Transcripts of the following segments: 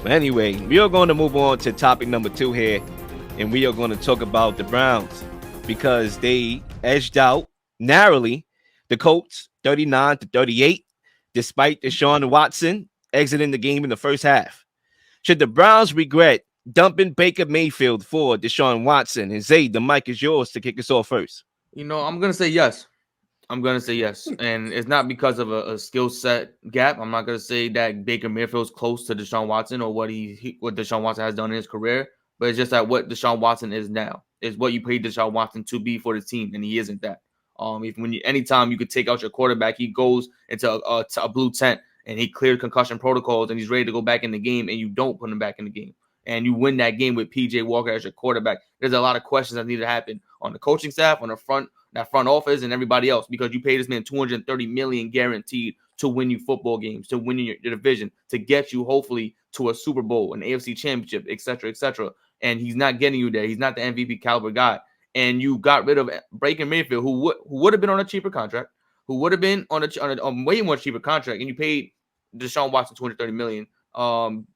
But anyway, we are going to move on to topic number 2 here, and we are going to talk about the Browns because they edged out narrowly the Colts 39-38, despite Deshaun Watson exiting the game in the first half. Should the Browns regret dumping Baker Mayfield for Deshaun Watson? And Zay, the mic is yours to kick us off first. I'm going to say yes. I'm going to say yes. And it's not because of a skill set gap. I'm not going to say that Baker Mayfield's close to Deshaun Watson or what Deshaun Watson has done in his career, but it's just that what Deshaun Watson is now is what you paid Deshaun Watson to be for the team, and he isn't that. Anytime you could take out your quarterback, he goes into a blue tent and he cleared concussion protocols and he's ready to go back in the game, and you don't put him back in the game. And you win that game with PJ Walker as your quarterback. There's a lot of questions that need to happen on the coaching staff, on the front office, and everybody else, because you paid this man $230 million guaranteed to win you football games, to win your division, to get you hopefully to a Super Bowl, an AFC championship, et cetera, et cetera. And he's not getting you there. He's not the MVP caliber guy. And you got rid of Baker Mayfield, who would have been on a cheaper contract, who would have been on a way more cheaper contract, and you paid Deshaun Watson $230 million.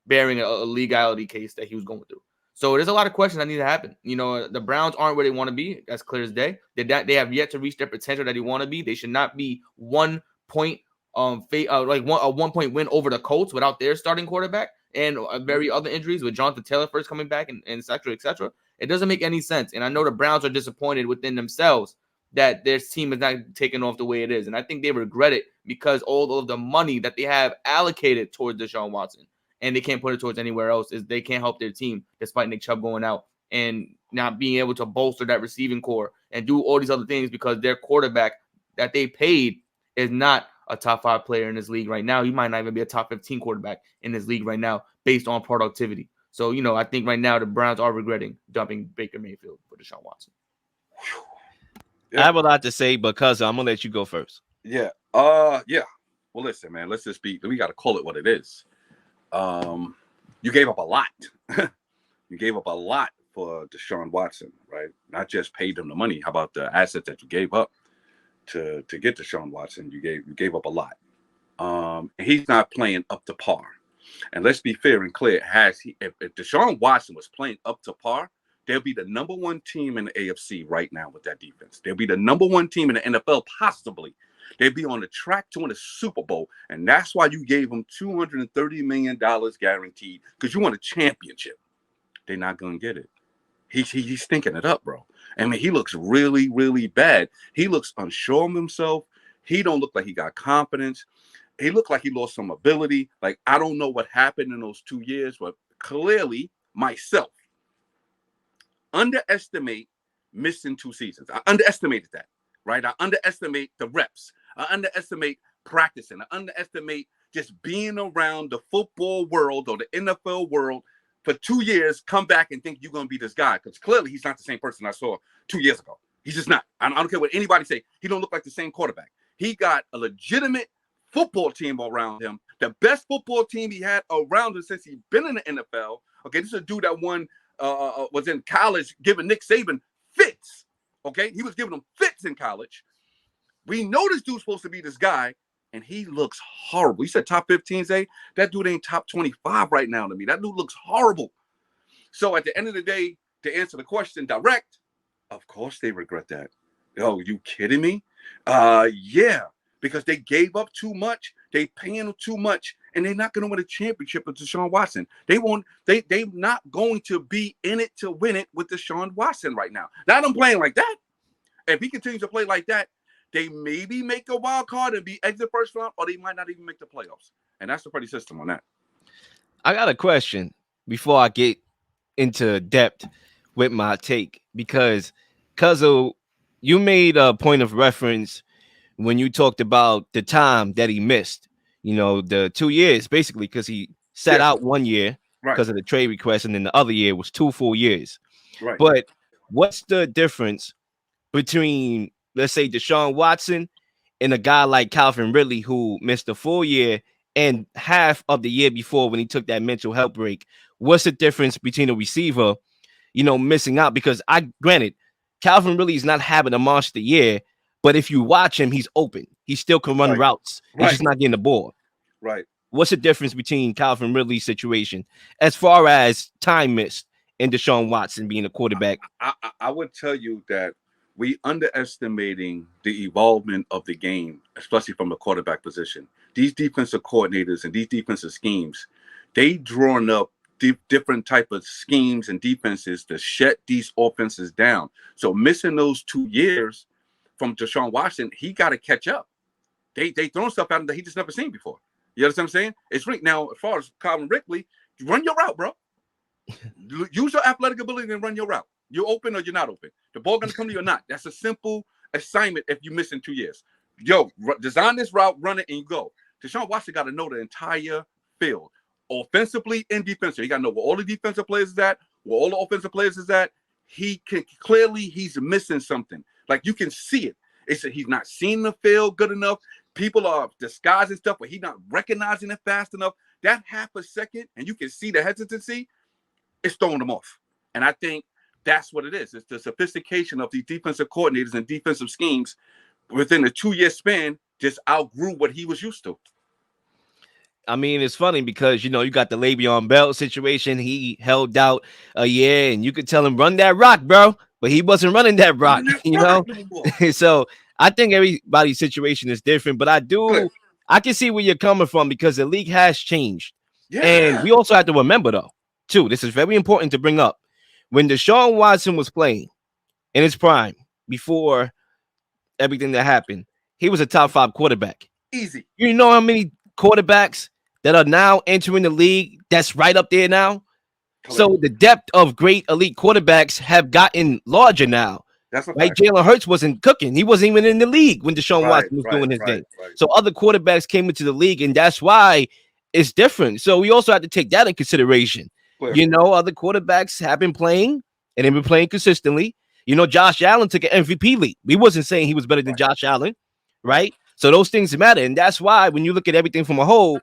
Bearing a legality case that he was going through. So there's a lot of questions that need to happen. The Browns aren't where they want to be. That's clear as day. They have yet to reach their potential that they want to be. They should not be 1 point a 1 point win over the Colts without their starting quarterback and very other injuries with Jonathan Taylor first coming back and et cetera, et cetera. It doesn't make any sense. And I know the Browns are disappointed within themselves that their team is not taking off the way it is. And I think they regret it because all of the money that they have allocated towards Deshaun Watson and they can't put it towards anywhere else is they can't help their team despite Nick Chubb going out and not being able to bolster that receiving core and do all these other things because their quarterback that they paid is not a top 5 player in this league right now. He might not even be a top 15 quarterback in this league right now based on productivity. So, I think right now the Browns are regretting dumping Baker Mayfield for Deshaun Watson. Yeah. I have a lot to say, but I'm going to let you go first. Yeah. Well, listen, man, we got to call it what it is. You gave up a lot. You gave up a lot for Deshaun Watson, right? Not just paid him the money. How about the assets that you gave up to get Deshaun Watson? You gave up a lot. He's not playing up to par. And let's be fair and clear. If Deshaun Watson was playing up to par, they'll be the number 1 team in the AFC right now with that defense. They'll be the number 1 team in the NFL, possibly. They'd be on the track to win a Super Bowl, and that's why you gave them $230 million guaranteed, because you want a championship. They're not going to get it. He's thinking it up, bro. I mean, he looks really, really bad. He looks unsure of himself. He don't look like he got confidence. He looked like he lost some ability. Like, I don't know what happened in those 2 years, but clearly, myself, underestimate missing 2 seasons. I underestimated that, right? I underestimate the reps. I underestimate practicing. I underestimate just being around the football world or the NFL world for 2 years, come back and think you're going to be this guy. Because clearly he's not the same person I saw 2 years ago. He's just not. I don't care what anybody say. He don't look like the same quarterback. He got a legitimate football team around him. The best football team he had around him since he's been in the NFL. Okay, this is a dude that was in college giving Nick Saban fits. Okay, he was giving him fits in college. We know this dude's supposed to be this guy, and he looks horrible. You said top 15, Zay? That dude ain't top 25 right now to me. That dude looks horrible. So at the end of the day, to answer the question direct, of course they regret that. Oh, you kidding me? Yeah, because they gave up too much. They paying him too much, and they're not going to win a championship with Deshaun Watson. They're not going to be in it to win it with Deshaun Watson right now. Not them playing like that. If he continues to play like that, they maybe make a wild card and be exit first round, or they might not even make the playoffs. And that's the pretty system on that. I got a question before I get into depth with my take, because Cuzzo, you made a point of reference when you talked about the time that he missed, the 2 years, basically, because he sat out 1 year because of the trade request, and then the other year was 2 full years. Right. But what's the difference between, let's say, Deshaun Watson and a guy like Calvin Ridley, who missed a full year and half of the year before when he took that mental health break? What's the difference between a receiver, missing out? Because granted, Calvin Ridley is not having a monster year, but if you watch him, he's open. He still can run routes. He's just not getting the ball. Right. What's the difference between Calvin Ridley's situation as far as time missed and Deshaun Watson being a quarterback? I would tell you that we underestimating the evolvement of the game, especially from the quarterback position. These defensive coordinators and these defensive schemes, they drawn up different type of schemes and defenses to shut these offenses down. So missing those 2 years from Deshaun Watson, he got to catch up. They throwing stuff at him that he just never seen before. You understand what I'm saying? It's right now, as far as Calvin Ridley, run your route, bro. Use your athletic ability and run your route. You're open or you're not open. The ball gonna come to you or not. That's a simple assignment if you miss in 2 years. Yo, design this route, run it, and you go. Deshaun Watson got to know the entire field, offensively and defensively. He got to know where all the defensive players is at, where all the offensive players is at. He can clearly he's missing something. Like you can see it. It's he's not seeing the field good enough. People are disguising stuff, but he's not recognizing it fast enough. That half a second, and you can see the hesitancy, it's throwing them off. And I think that's what it is. It's the sophistication of these defensive coordinators and defensive schemes within a 2-year span just outgrew what he was used to. I mean, it's funny because, you got the Le'Veon Bell situation. He held out a year, and you could tell him, run that rock, bro. But he wasn't running that rock, So I think everybody's situation is different. But I can see where you're coming from because the league has changed. Yeah. And we also have to remember, though, too, this is very important to bring up. When Deshaun Watson was playing in his prime, before everything that happened, he was a top 5 quarterback. Easy. You know how many quarterbacks that are now entering the league that's right up there now? Correct. So the depth of great elite quarterbacks have gotten larger now. That's right. Jalen Hurts wasn't cooking. He wasn't even in the league when Deshaun Watson was doing his thing. Right. So other quarterbacks came into the league, and that's why it's different. So we also have to take that in consideration. Clear. Other quarterbacks have been playing, and they've been playing consistently. Josh Allen took an MVP lead. We wasn't saying he was better than Josh Allen, right? So those things matter, and that's why when you look at everything from a whole,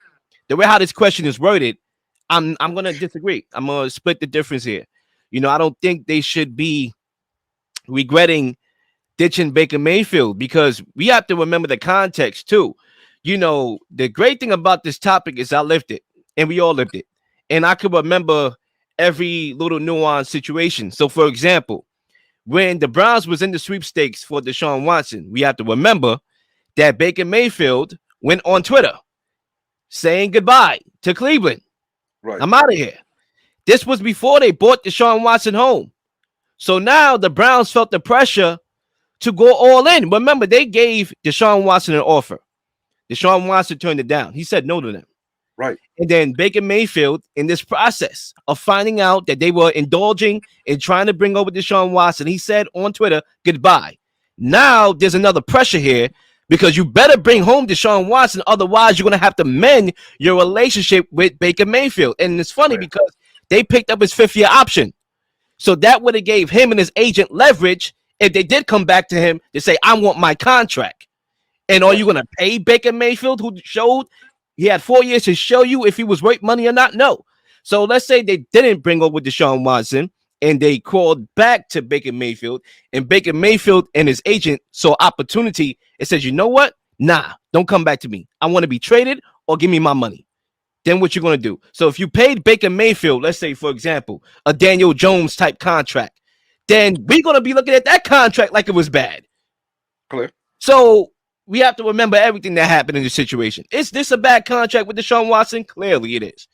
the way how this question is worded, I'm going to disagree. I'm going to split the difference here. I don't think they should be regretting ditching Baker Mayfield because we have to remember the context too. The great thing about this topic is I lived it, and we all lived it, and I could remember every little nuanced situation. So, for example, when the Browns was in the sweepstakes for Deshaun Watson, we have to remember that Baker Mayfield went on Twitter saying goodbye to Cleveland. Right. I'm out of here. This was before they bought Deshaun Watson home. So now the Browns felt the pressure to go all in. Remember, they gave Deshaun Watson an offer. Deshaun Watson turned it down. He said no to them. Right. And then Baker Mayfield, in this process of finding out that they were indulging in trying to bring over Deshaun Watson, he said on Twitter, goodbye. Now there's another pressure here because you better bring home Deshaun Watson. Otherwise, you're going to have to mend your relationship with Baker Mayfield. And it's funny because they picked up his 5th-year option. So that would have gave him and his agent leverage if they did come back to him to say, I want my contract. And are you going to pay Baker Mayfield, who showed he had 4 years to show you if he was worth money or not? No. So let's say they didn't bring over Deshaun Watson and they called back to Baker Mayfield, and Baker Mayfield and his agent saw opportunity. It says, you know what? Nah, don't come back to me. I want to be traded or give me my money. Then what you're going to do? So if you paid Baker Mayfield, let's say, for example, a Daniel Jones type contract, then we're going to be looking at that contract like it was bad. Clear. So we have to remember everything that happened in this situation. Is this a bad contract with Deshaun Watson? Clearly it is.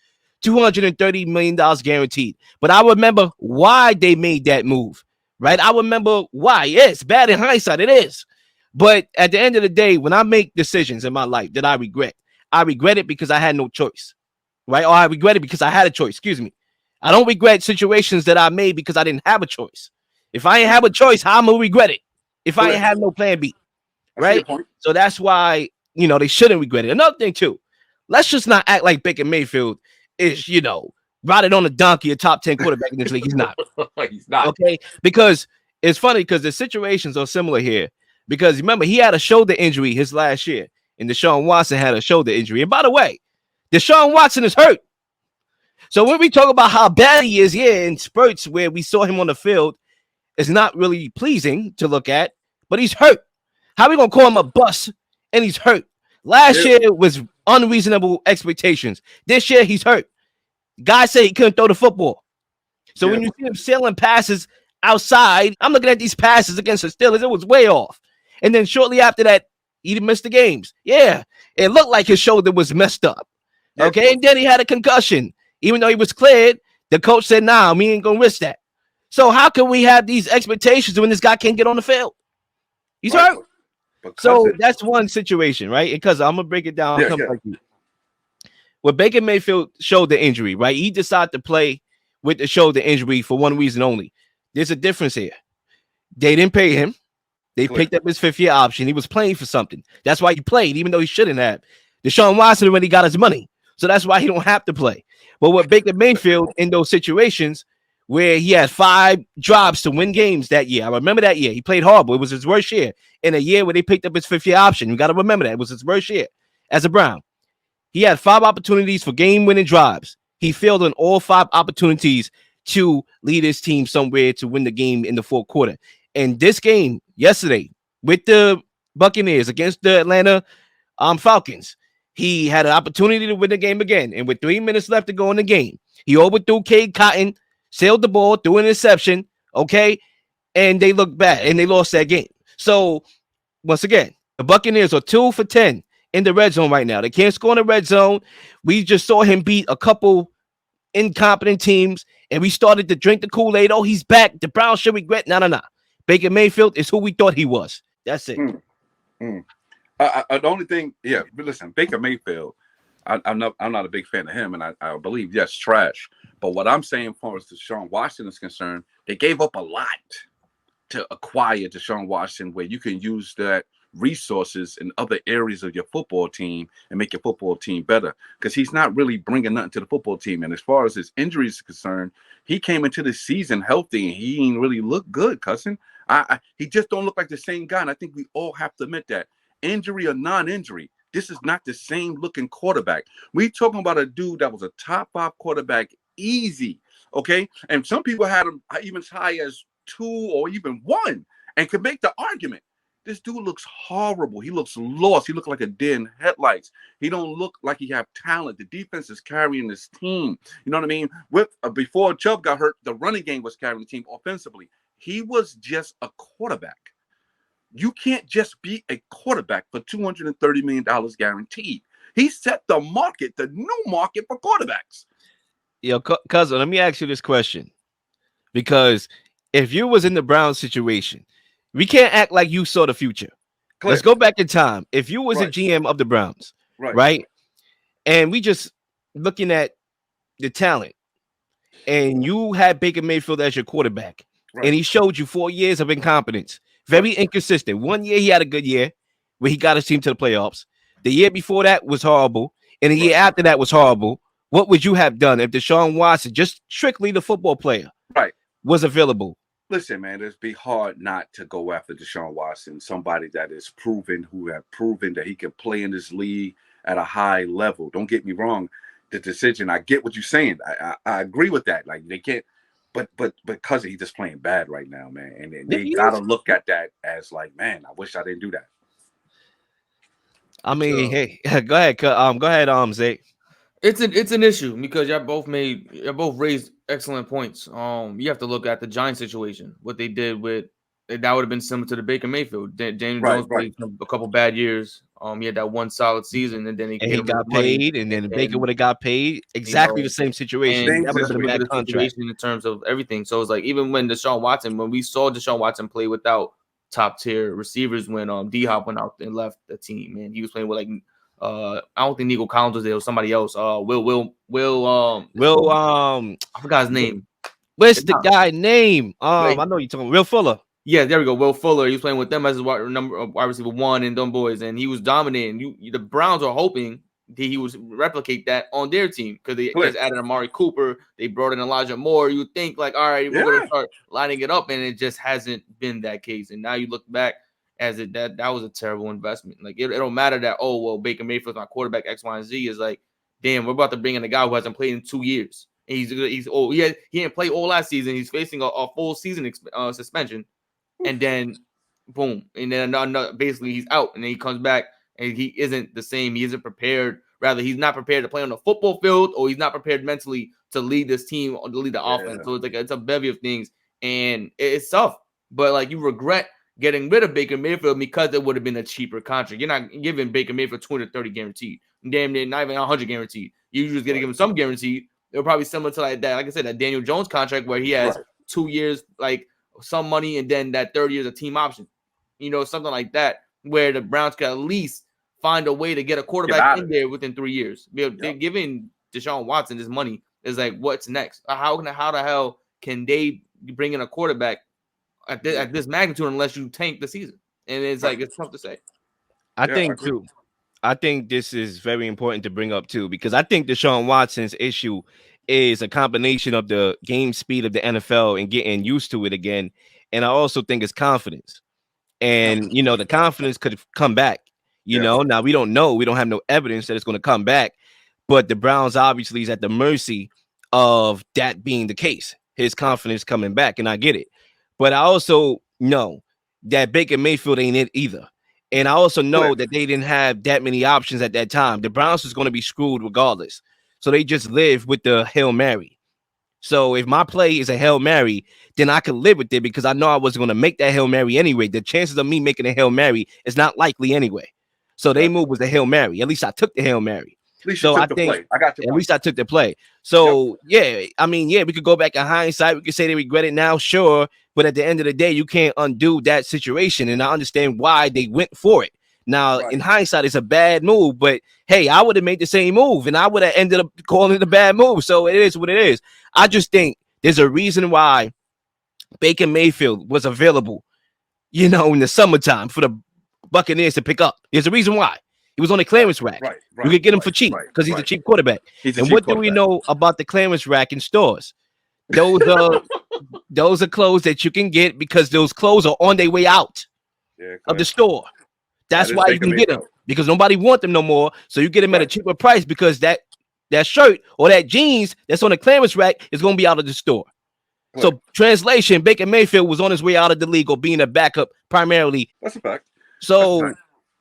$230 million guaranteed. But I remember why they made that move, right? I remember why. Yeah, it's bad in hindsight. It is. But at the end of the day, when I make decisions in my life that I regret it because I had no choice, right? Or I regret it because I had a choice. Excuse me. I don't regret situations that I made because I didn't have a choice. If I ain't have a choice, how am I regret it? If I ain't have no plan B, right? So that's why, they shouldn't regret it. Another thing too, let's just not act like Baker Mayfield is, riding on a donkey, a top 10 quarterback in this league. He's not. He's not. Okay. Because it's funny because the situations are similar here. Because remember, he had a shoulder injury his last year, and Deshaun Watson had a shoulder injury. And by the way, Deshaun Watson is hurt. So when we talk about how bad he is, in spurts where we saw him on the field, it's not really pleasing to look at, but he's hurt. How are we going to call him a bust and he's hurt? Last year was unreasonable expectations. This year, he's hurt. Guys say he couldn't throw the football. So when you see him sailing passes outside, I'm looking at these passes against the Steelers. It was way off. And then shortly after that, he missed the games. Yeah, it looked like his shoulder was messed up. Okay, and then he had a concussion. Even though he was cleared, the coach said, nah, we ain't going to risk that. So how can we have these expectations when this guy can't get on the field? He's hurt. So that's one situation, right? Because I'm going to break it down. Well, Baker Mayfield showed the injury, right? He decided to play with the shoulder injury for one reason only. There's a difference here. They didn't pay him. They picked up his fifth-year option. He was playing for something. That's why he played, even though he shouldn't have. Deshaun Watson already got his money. So that's why he don't have to play. But with Baker Mayfield in those situations where he had 5 drives to win games that year. I remember that year. He played horrible. It was his worst year. In a year where they picked up his fifth-year option. You got to remember that. It was his worst year as a Brown. He had 5 opportunities for game-winning drives. He failed on all 5 opportunities to lead his team somewhere to win the game in the fourth quarter. And this game yesterday with the Buccaneers against the Atlanta Falcons, he had an opportunity to win the game again. And with 3 minutes left to go in the game, he overthrew Cade Cotton, sailed the ball, threw an interception, okay? And they looked bad, and they lost that game. So, once again, the Buccaneers are 2 for 10 in the red zone right now. They can't score in the red zone. We just saw him beat a couple incompetent teams, and we started to drink the Kool-Aid. Oh, he's back. The Browns should regret. No. Baker Mayfield is who we thought he was. That's it. The only thing, but listen, Baker Mayfield, I'm not a big fan of him, and I believe, yes, trash. But what I'm saying, as far as Deshaun Watson is concerned, they gave up a lot to acquire Deshaun Watson, where you can use that resources in other areas of your football team and make your football team better, because he's not really bringing nothing to the football team. And as far as his injuries are concerned, he came into the season healthy and he ain't really look good, cousin. He just don't look like the same guy. And I think we all have to admit that, injury or non-injury, this is not the same looking quarterback. We talking about a dude that was a top 5 quarterback, easy, okay? And some people had him even as high as 2 or even 1 and could make the argument. This dude looks horrible. He looks lost. He looks like a deer in headlights. He don't look like he have talent. The defense is carrying this team. You know what I mean? Before Chubb got hurt, the running game was carrying the team offensively. He was just a quarterback. You can't just be a quarterback for $230 million guaranteed. He set the market, the new market for quarterbacks. Yo, cousin, let me ask you this question. Because if you was in the Browns situation, we can't act like you saw the future. Let's go back in time. If you was a GM of the Browns, right? And we just looking at the talent, and you had Baker Mayfield as your quarterback, and he showed you 4 years of incompetence. Very inconsistent. 1 year he had a good year where he got his team to the playoffs. The year before that was horrible, and the year after that was horrible. What would you have done if Deshaun Watson, just strictly the football player, was available? Listen, man, it'd be hard not to go after Deshaun Watson, somebody that is proven, who have proven that he can play in this league at a high level. Don't get me wrong. The decision, I get what you're saying. I agree with that. Like, they can't, but because he's just playing bad right now, man. And they gotta look at that as like, man, I wish I didn't do that. I mean, hey, go ahead, Zay. It's an issue because y'all both raised excellent points. You have to look at the Giants situation, what they did with that would have been similar to the Baker Mayfield. Daniel Jones played a couple bad years. He had that one solid season, and then he got paid, and then Baker would have got paid. Exactly the same situation. That would have been a bad contract in terms of everything. So it's like even when we saw Deshaun Watson play without top tier receivers, when D-Hop went out and left the team, and he was playing with like. I don't think Nico Collins was there. It was somebody else. Will. I forgot his name. What's the guy name? I know you're talking Will Fuller. Yeah, there we go. Will Fuller. He was playing with them as his wide receiver 1 and them boys, and he was dominating. The Browns are hoping that he would replicate that on their team because they just added Amari Cooper. They brought in Elijah Moore. You would think like, all right, we're going to start lining it up, and it just hasn't been that case. And now you look back. That was a terrible investment. Like it don't matter that Baker Mayfield's my quarterback X, Y, and Z is like, damn, we're about to bring in a guy who hasn't played in 2 years. And he's old. He didn't play all last season. He's facing a full season suspension, and then boom, and then basically he's out, and then he comes back and he isn't the same. He isn't prepared Rather, he's not prepared to play on the football field, or he's not prepared mentally to lead this team or to lead the offense. So it's a bevy of things, and it's tough. But like, you regret getting rid of Baker Mayfield because it would have been a cheaper contract. You're not giving Baker Mayfield 230 guaranteed. Damn near not even 100 guaranteed. You just going to give him some guaranteed. They're probably similar to like that. Like I said, that Daniel Jones contract where he has 2 years, like some money, and then that third year is a team option. Something like that, where the Browns could at least find a way to get a quarterback in there within 3 years. They're giving Deshaun Watson this money. Is like, what's next? How the hell can they bring in a quarterback at this magnitude unless you tank the season? And it's like, it's tough to say. I think too. I think this is very important to bring up too, because I think Deshaun Watson's issue is a combination of the game speed of the NFL and getting used to it again. And I also think it's confidence. And, the confidence could come back. Now we don't know. We don't have no evidence that it's going to come back. But the Browns obviously is at the mercy of that being the case. His confidence coming back, and I get it. But I also know that Baker Mayfield ain't it either. And I also know that they didn't have that many options at that time. The Browns was going to be screwed regardless. So they just live with the Hail Mary. So if my play is a Hail Mary, then I could live with it because I know I was going to make that Hail Mary anyway. The chances of me making a Hail Mary is not likely anyway. So they move was a Hail Mary. At least I took the Hail Mary. At least you took the play. I got you. At least I took the play. So, we could go back in hindsight. We could say they regret it now, sure. But at the end of the day, you can't undo that situation. And I understand why they went for it. Now, in hindsight, it's a bad move. But, hey, I would have made the same move. And I would have ended up calling it a bad move. So it is what it is. I just think there's a reason why Baker Mayfield was available, in the summertime for the Buccaneers to pick up. There's a reason why. He was on the clearance rack. You could get him for cheap because he's a cheap quarterback. And what do we know about the clearance rack in stores? Those are clothes that you can get because those clothes are on their way out of the store. That's why you can get them, because nobody wants them no more. So you get them at a cheaper price because that shirt or that jeans that's on the clearance rack is going to be out of the store. So translation, Baker Mayfield was on his way out of the league or being a backup primarily. That's a fact. So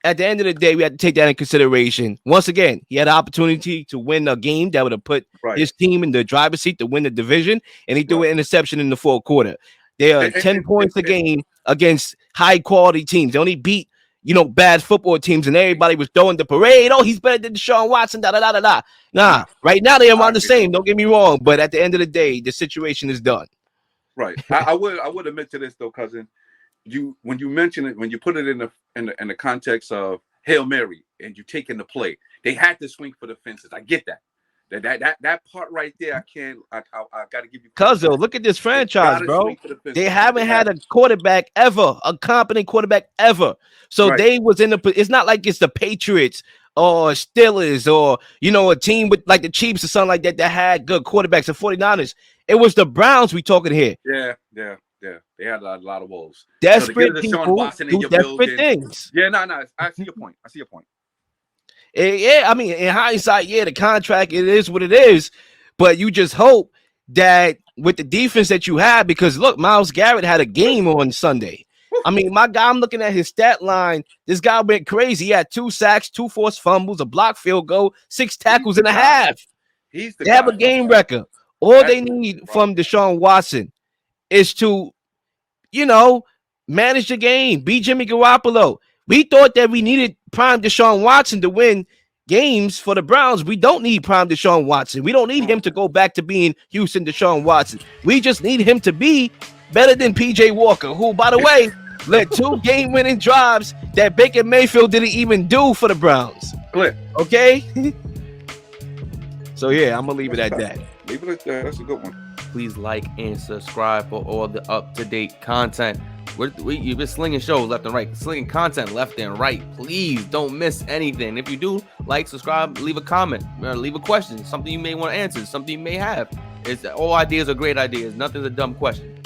at the end of the day, we had to take that in consideration. Once again, he had an opportunity to win a game that would have put his team in the driver's seat to win the division, and he threw an interception in the fourth quarter. They are 10 points a game against high-quality teams. They only beat, bad football teams, and everybody was throwing the parade. Oh, he's better than Deshaun Watson, da-da-da-da-da. Nah, right now they are around the same. Don't get me wrong, but at the end of the day, the situation is done. Right. I would admit to this, though, cousin. When you mention it, when you put it in the context of Hail Mary and you taking the play, they had to swing for the fences. I get that. That part right there, I got to give you. Cuz look at this franchise, bro. They haven't had a quarterback ever, a competent quarterback ever. So they was in it's not like it's the Patriots or Steelers or a team with like the Chiefs or something like that had good quarterbacks. The 49ers. It was the Browns we talking here. Yeah. They had a lot of wolves. Desperate people do desperate things. Yeah, no. I see your point. Yeah, I mean, in hindsight, the contract, it is what it is. But you just hope that with the defense that you have, because look, Myles Garrett had a game on Sunday. I mean, my guy, I'm looking at his stat line. This guy went crazy. He had 2 sacks, 2 forced fumbles, a blocked field goal, 6 tackles and a half. They have a game record. All they need from Deshaun Watson is to, manage the game, be Jimmy Garoppolo. We thought that we needed prime Deshaun Watson to win games for the Browns. We don't need prime Deshaun Watson. We don't need him to go back to being Houston Deshaun Watson. We just need him to be better than PJ Walker, who, by the way, led 2 game-winning drives that Baker Mayfield didn't even do for the Browns. Clear. Okay? So, I'm going to leave it at that. Leave it at that. That's a good one. Please like and subscribe for all the up-to-date content. You've been slinging shows left and right, slinging content left and right. Please don't miss anything. If you do, like, subscribe, leave a comment, leave a question, something you may want to answer, something you may have. All ideas are great ideas. Nothing's a dumb question.